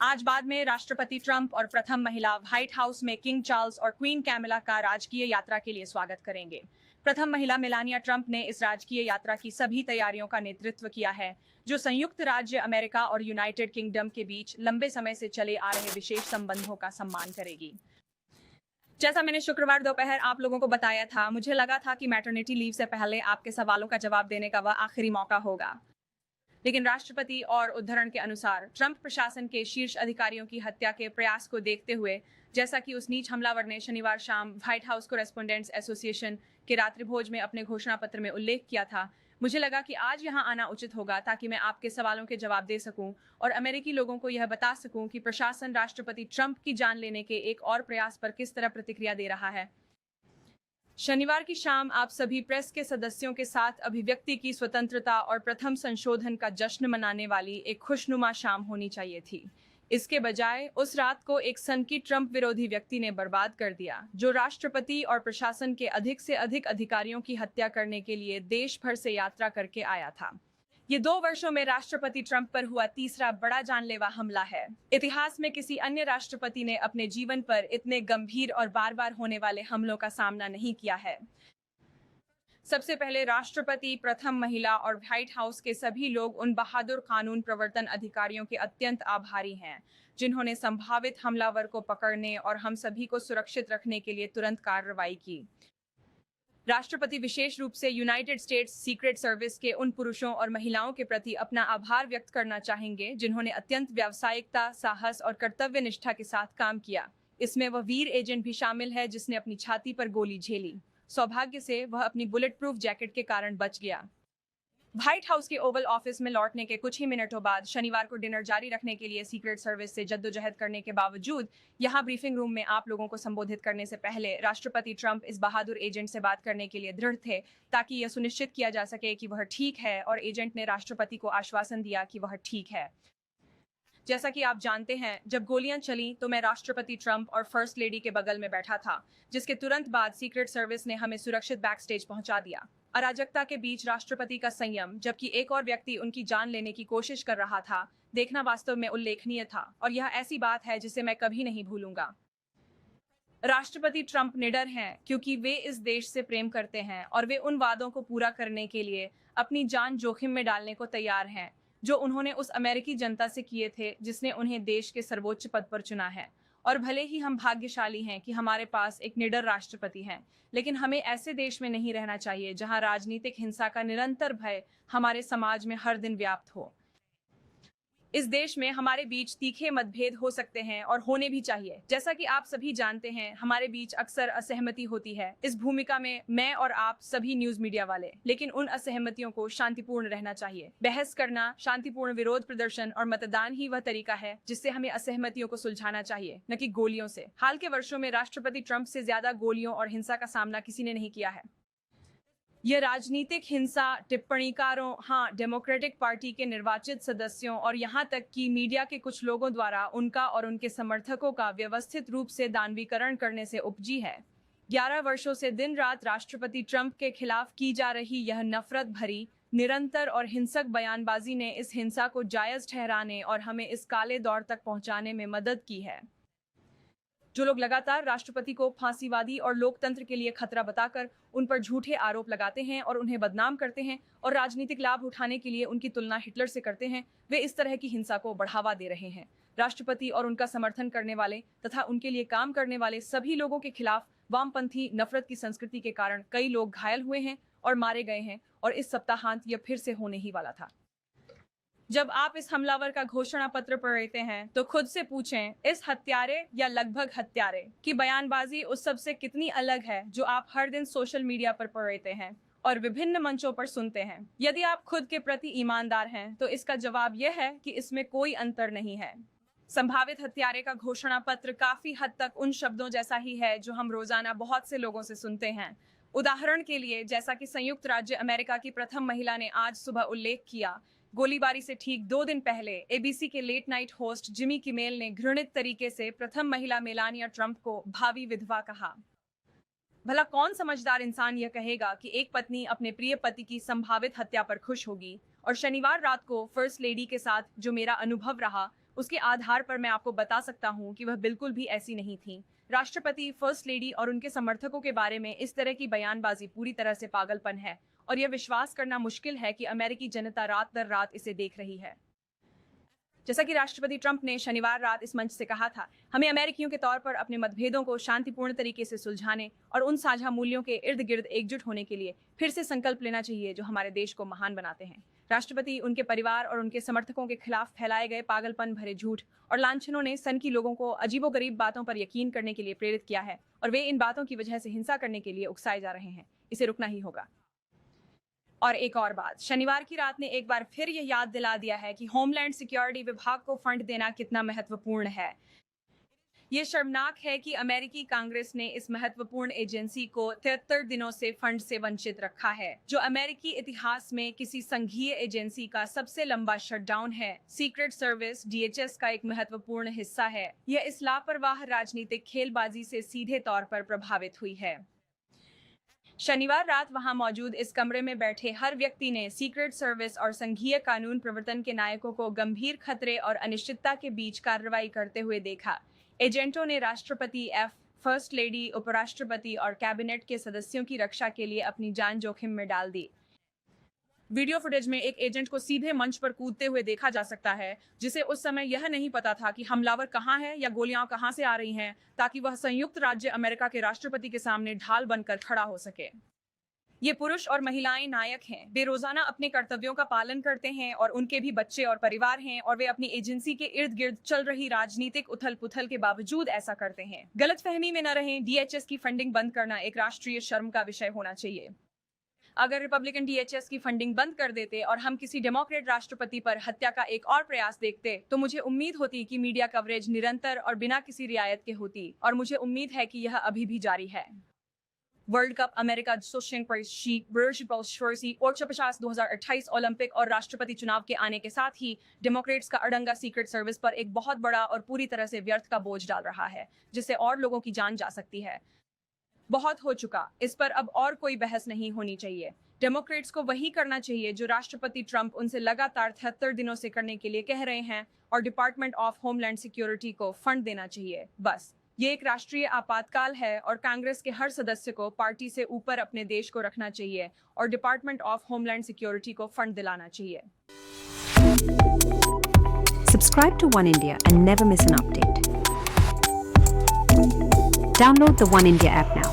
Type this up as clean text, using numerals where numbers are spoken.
आज बाद में राष्ट्रपति ट्रंप और प्रथम महिला व्हाइट हाउस में किंग चार्ल्स और क्वीन कैमिला का राजकीय यात्रा के लिए स्वागत करेंगे। प्रथम महिला मेलानिया ट्रंप ने इस राजकीय यात्रा की सभी तैयारियों का नेतृत्व किया है, जो संयुक्त राज्य अमेरिका और यूनाइटेड किंगडम के बीच लंबे समय से चले आ रहे विशेष संबंधों का सम्मान करेगी। जैसा मैंने शुक्रवार दोपहर आप लोगों को बताया था, मुझे लगा था कि मैटरनिटी लीव से पहले आपके सवालों का जवाब देने का वह आखिरी मौका होगा। लेकिन राष्ट्रपति और उद्धरण के अनुसार ट्रंप प्रशासन के शीर्ष अधिकारियों की हत्या के प्रयास को देखते हुए, जैसा कि उस नीच हमलावर ने शनिवार शाम व्हाइट हाउस कोरेस्पोंडेंट्स एसोसिएशन के रात्रिभोज में अपने घोषणा पत्र में उल्लेख किया था, मुझे लगा कि आज यहां आना उचित होगा ताकि मैं आपके सवालों के जवाब दे सकूं और अमेरिकी लोगों को यह बता सकूं कि प्रशासन राष्ट्रपति ट्रंप की जान लेने के एक और प्रयास पर किस तरह प्रतिक्रिया दे रहा है। शनिवार की शाम आप सभी प्रेस के सदस्यों के साथ अभिव्यक्ति की स्वतंत्रता और प्रथम संशोधन का जश्न मनाने वाली एक खुशनुमा शाम होनी चाहिए थी। इसके बजाय उस रात को एक सनकी ट्रंप विरोधी व्यक्ति ने बर्बाद कर दिया, जो राष्ट्रपति और प्रशासन के अधिक से अधिक अधिकारियों की हत्या करने के लिए देश भर से यात्रा करके आया था। ये 2 वर्षों में राष्ट्रपति ट्रंप पर हुआ तीसरा बड़ा जानलेवा हमला है। इतिहास में किसी अन्य राष्ट्रपति ने अपने जीवन पर इतने गंभीर और बार-बार होने वाले हमलों का सामना नहीं किया है। सबसे पहले राष्ट्रपति, प्रथम महिला और व्हाइट हाउस के सभी लोग उन बहादुर कानून प्रवर्तन अधिकारियों के अत्यंत आभारी हैं, जिन्होंने संभावित हमलावर को पकड़ने और हम सभी को सुरक्षित रखने के लिए तुरंत कार्रवाई की। राष्ट्रपति विशेष रूप से यूनाइटेड स्टेट्स सीक्रेट सर्विस के उन पुरुषों और महिलाओं के प्रति अपना आभार व्यक्त करना चाहेंगे, जिन्होंने अत्यंत व्यावसायिकता, साहस और कर्तव्य निष्ठा के साथ काम किया। इसमें वह वीर एजेंट भी शामिल है जिसने अपनी छाती पर गोली झेली। सौभाग्य से वह अपनी बुलेट प्रूफ जैकेट के कारण बच गया। व्हाइट हाउस के ओवल ऑफिस में लौटने के कुछ ही मिनटों बाद शनिवार को डिनर जारी रखने के लिए सीक्रेट सर्विस से जद्दोजहद करने के बावजूद यहां ब्रीफिंग रूम में आप लोगों को संबोधित करने से पहले राष्ट्रपति ट्रंप इस बहादुर एजेंट से बात करने के लिए दृढ़ थे, ताकि यह सुनिश्चित किया जा सके कि वह ठीक है, और एजेंट ने राष्ट्रपति को आश्वासन दिया कि वह ठीक है। जैसा कि आप जानते हैं, जब गोलियां चलीं तो मैं राष्ट्रपति ट्रंप और फर्स्ट लेडी के बगल में बैठा था, जिसके तुरंत बाद सीक्रेट सर्विस ने हमें सुरक्षित बैक स्टेज पहुंचा दिया। अराजकता के बीच राष्ट्रपति का संयम, जबकि एक और व्यक्ति उनकी जान लेने की कोशिश कर रहा था, देखना वास्तव में उल्लेखनीय था, और यह ऐसी बात है जिसे मैं कभी नहीं भूलूंगा। राष्ट्रपति ट्रंप निडर हैं क्योंकि वे इस देश से प्रेम करते हैं और वे उन वादों को पूरा करने के लिए अपनी जान जोखिम में डालने को तैयार हैं, जो उन्होंने उस अमेरिकी जनता से किए थे जिसने उन्हें देश के सर्वोच्च पद पर चुना है। और भले ही हम भाग्यशाली हैं कि हमारे पास एक निडर राष्ट्रपति हैं, लेकिन हमें ऐसे देश में नहीं रहना चाहिए जहां राजनीतिक हिंसा का निरंतर भय हमारे समाज में हर दिन व्याप्त हो। इस देश में हमारे बीच तीखे मतभेद हो सकते हैं और होने भी चाहिए। जैसा कि आप सभी जानते हैं, हमारे बीच अक्सर असहमति होती है। इस भूमिका में मैं और आप सभी न्यूज मीडिया वाले, लेकिन उन असहमतियों को शांतिपूर्ण रहना चाहिए। बहस करना, शांतिपूर्ण विरोध प्रदर्शन और मतदान ही वह तरीका है जिससे हमें असहमतियों को सुलझाना चाहिए, न कि गोलियों से। हाल के वर्षों में राष्ट्रपति ट्रंप से ज्यादा गोलियों और हिंसा का सामना किसी ने नहीं किया है। यह राजनीतिक हिंसा टिप्पणीकारों, डेमोक्रेटिक पार्टी के निर्वाचित सदस्यों और यहां तक कि मीडिया के कुछ लोगों द्वारा उनका और उनके समर्थकों का व्यवस्थित रूप से दानवीकरण करने से उपजी है। 11 वर्षों से दिन रात राष्ट्रपति ट्रंप के खिलाफ की जा रही यह नफरत भरी, निरंतर और हिंसक बयानबाजी ने इस हिंसा को जायज ठहराने और हमें इस काले दौर तक पहुंचाने में मदद की है। जो लोग लगातार राष्ट्रपति को फांसीवादी और लोकतंत्र के लिए खतरा बताकर उन पर झूठे आरोप लगाते हैं और उन्हें बदनाम करते हैं और राजनीतिक लाभ उठाने के लिए उनकी तुलना हिटलर से करते हैं, वे इस तरह की हिंसा को बढ़ावा दे रहे हैं। राष्ट्रपति और उनका समर्थन करने वाले तथा उनके लिए काम करने वाले सभी लोगों के खिलाफ वामपंथी नफरत की संस्कृति के कारण कई लोग घायल हुए हैं और मारे गए हैं, और इस सप्ताहांत यह फिर से होने ही वाला था। जब आप इस हमलावर का घोषणा पत्र पढ़ते हैं तो खुद से पूछें, इस हत्यारे या लगभग हत्यारे की बयानबाजी उस सब से कितनी अलग है जो आप हर दिन सोशल मीडिया पर पढ़ते हैं और विभिन्न मंचों पर सुनते हैं। यदि आप खुद के प्रति ईमानदार हैं तो इसका जवाब यह है कि इसमें कोई अंतर नहीं है। संभावित हत्यारे का घोषणा पत्र काफी हद तक उन शब्दों जैसा ही है जो हम रोजाना बहुत से लोगों से सुनते हैं। उदाहरण के लिए, जैसा कि संयुक्त राज्य अमेरिका की प्रथम महिला ने आज सुबह उल्लेख किया, गोलीबारी से ठीक 2 दिन पहले एबीसी के late night host Jimmy Kimmel ने घृणित तरीके से प्रथम महिला मेलानिया ट्रंप को भावी विधवा कहा। भला कौन समझदार इंसान यह कहेगा कि एक पत्नी अपने प्रिय पति की संभावित हत्या पर खुश होगी और शनिवार रात को फर्स्ट लेडी के साथ जो मेरा अनुभव रहा, उसके आधार पर मैं आपको बता सकता हूं कि वह बिल्कुल भी ऐसी नहीं थी। राष्ट्रपति, फर्स्ट लेडी और उनके समर्थकों के बारे में इस तरह की बयानबाजी पूरी तरह से पागलपन है और यह विश्वास करना मुश्किल है कि अमेरिकी जनता रात दर रात इसे देख रही है। जैसा कि राष्ट्रपति ट्रंप ने शनिवार रात इस मंच से कहा था, हमें अमेरिकियों के तौर पर अपने मतभेदों को शांतिपूर्ण तरीके से सुलझाने और उन साझा मूल्यों के इर्द गिर्द एकजुट होने के लिए फिर से संकल्प लेना चाहिए जो हमारे देश को महान बनाते हैं। राष्ट्रपति, उनके परिवार और उनके समर्थकों के खिलाफ फैलाए गए पागलपन भरे झूठ और लांछनों ने सन की लोगों को अजीबोगरीब बातों पर यकीन करने के लिए प्रेरित किया है और वे इन बातों की वजह से हिंसा करने के लिए उकसाए जा रहे हैं। इसे रुकना ही होगा। और एक और बात, शनिवार की रात ने एक बार फिर यह याद दिला दिया है कि होमलैंड सिक्योरिटी विभाग को फंड देना कितना महत्वपूर्ण है। यह शर्मनाक है कि अमेरिकी कांग्रेस ने इस महत्वपूर्ण एजेंसी को 73 दिनों से फंड से वंचित रखा है, जो अमेरिकी इतिहास में किसी संघीय एजेंसी का सबसे लंबा शटडाउन है। सीक्रेट सर्विस DHS का एक महत्वपूर्ण हिस्सा है। यह इस लापरवाह राजनीतिक खेलबाजी से सीधे तौर पर प्रभावित हुई है। शनिवार रात वहां मौजूद इस कमरे में बैठे हर व्यक्ति ने सीक्रेट सर्विस और संघीय कानून प्रवर्तन के नायकों को गंभीर खतरे और अनिश्चितता के बीच कार्रवाई करते हुए देखा। एजेंटों ने राष्ट्रपति, फर्स्ट लेडी, उपराष्ट्रपति और कैबिनेट के सदस्यों की रक्षा के लिए अपनी जान जोखिम में डाल दी। वीडियो फुटेज में एक एजेंट को सीधे मंच पर कूदते हुए देखा जा सकता है, जिसे उस समय यह नहीं पता था कि हमलावर कहां है या गोलियां कहां से आ रही हैं, ताकि वह संयुक्त राज्य अमेरिका के राष्ट्रपति के सामने ढाल बनकर खड़ा हो सके। ये पुरुष और महिलाएं नायक हैं। वे रोजाना अपने कर्तव्यों का पालन करते हैं और उनके भी बच्चे और परिवार हैं और वे अपनी एजेंसी के इर्द गिर्द चल रही राजनीतिक उथल पुथल के बावजूद ऐसा करते हैं। गलतफहमी में न रहें, DHS की फंडिंग बंद करना एक राष्ट्रीय शर्म का विषय होना चाहिए। अगर रिपब्लिकन DHS की फंडिंग बंद कर देते और हम किसी डेमोक्रेट राष्ट्रपति पर हत्या का एक और प्रयास देखते, तो मुझे उम्मीद होती कि मीडिया कवरेज निरंतर और बिना किसी रियायत के होती, और मुझे उम्मीद है कि यह अभी भी जारी है। वर्ल्ड कप, अमेरिका और 2028 ओलंपिक और राष्ट्रपति चुनाव के आने के साथ ही डेमोक्रेट्स का अड़ंगा सीक्रेट सर्विस पर एक बहुत बड़ा और पूरी तरह से व्यर्थ का बोझ डाल रहा है, जिससे और लोगों की जान जा सकती है। बहुत हो चुका, इस पर अब और कोई बहस नहीं होनी चाहिए। डेमोक्रेट्स को वही करना चाहिए जो राष्ट्रपति ट्रंप उनसे लगातार 73 दिनों से करने के लिए कह रहे हैं, और डिपार्टमेंट ऑफ होमलैंड सिक्योरिटी को फंड देना चाहिए। बस, ये एक राष्ट्रीय आपातकाल है और कांग्रेस के हर सदस्य को पार्टी से ऊपर अपने देश को रखना चाहिए और डिपार्टमेंट ऑफ होमलैंड सिक्योरिटी को फंड दिलाना चाहिए। Subscribe to One India and never miss an update. Download the One India app now.